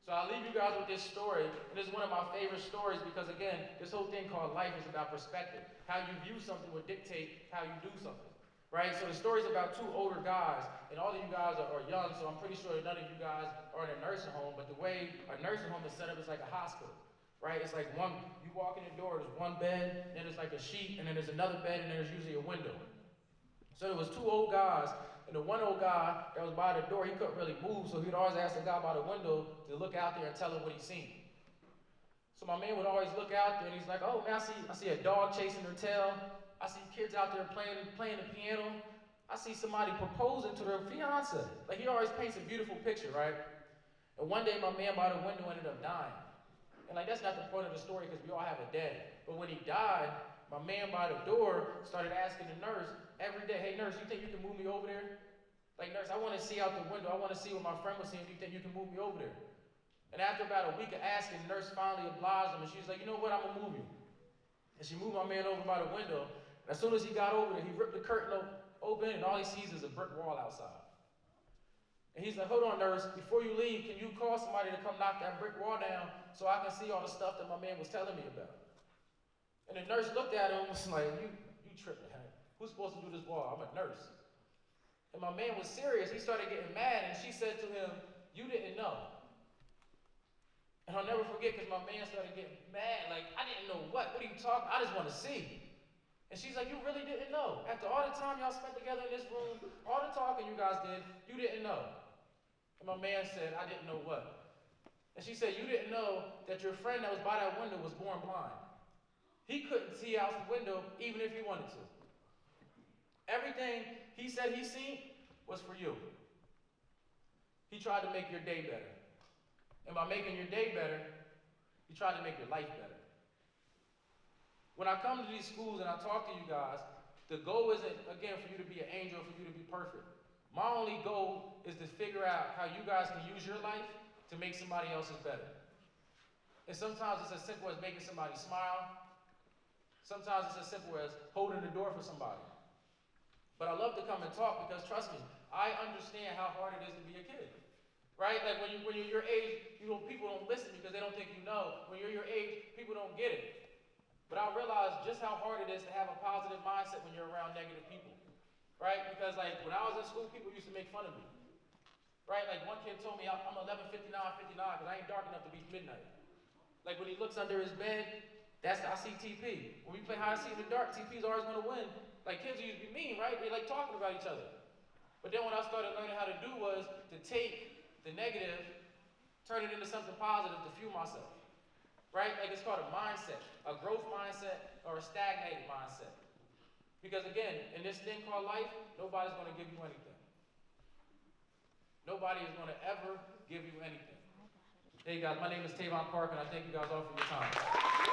So I'll leave you guys with this story, and this is one of my favorite stories because, again, this whole thing called life is about perspective. How you view something will dictate how you do something, right? So the story's about two older guys, and all of you guys are young, so I'm pretty sure none of you guys are in a nursing home, but the way a nursing home is set up is like a hospital, right? It's like you walk in the door, there's one bed, then there's like a sheet, and then there's another bed, and then there's usually a window. So there was two old guys, and the one old guy that was by the door, he couldn't really move, so he'd always ask the guy by the window to look out there and tell him what he seen. So my man would always look out there, and he's like, oh man, I see a dog chasing their tail. I see kids out there playing the piano. I see somebody proposing to their fiance. Like, he always paints a beautiful picture, right? And one day my man by the window ended up dying. And like, that's not the point of the story because we all have a dead. But when he died, my man by the door started asking the nurse every day, hey nurse, you think you can move me over there? Like, nurse, I want to see out the window. I want to see what my friend was seeing. Do you think you can move me over there? And after about a week of asking, the nurse finally obliged him, and she was like, you know what, I'm going to move you. And she moved my man over by the window. And as soon as he got over there, he ripped the curtain open, and all he sees is a brick wall outside. And he's like, hold on, nurse, before you leave, can you call somebody to come knock that brick wall down so I can see all the stuff that my man was telling me about? And the nurse looked at him and was like, you tripping, huh? Who's supposed to do this wall? I'm a nurse. And my man was serious. He started getting mad, and she said to him, you didn't know. And I'll never forget because my man started getting mad. Like, I didn't know what? What are you talking? I just want to see. And she's like, you really didn't know? After all the time y'all spent together in this room, all the talking you guys did, you didn't know. And my man said, I didn't know what? And she said, you didn't know that your friend that was by that window was born blind. He couldn't see out the window even if he wanted to. Everything he said he seen was for you. He tried to make your day better. And by making your day better, he tried to make your life better. When I come to these schools and I talk to you guys, the goal isn't, again, for you to be an angel, for you to be perfect. My only goal is to figure out how you guys can use your life to make somebody else's better. And sometimes it's as simple as making somebody smile. Sometimes it's as simple as holding the door for somebody. But I love to come and talk because, trust me, I understand how hard it is to be a kid. Right? Like when you're your age, people don't listen because they don't think you know. When you're your age, people don't get it. But I realized just how hard it is to have a positive mindset when you're around negative people. Right? Because like when I was in school, people used to make fun of me. Right? Like one kid told me I'm 11:59 because I ain't dark enough to be midnight. Like when he looks under his bed, I see TP. When we play hide and seek in the dark, TP's always going to win. Like kids used to be mean, right? They like talking about each other. But then what I started learning how to do was to take the negative, turn it into something positive to fuel myself. Right? Like it's called a mindset, a growth mindset or a stagnated mindset. Because again, in this thing called life, nobody's going to give you anything. Nobody is going to ever give you anything. Hey guys, my name is Tavon Parker, and I thank you guys all for your time.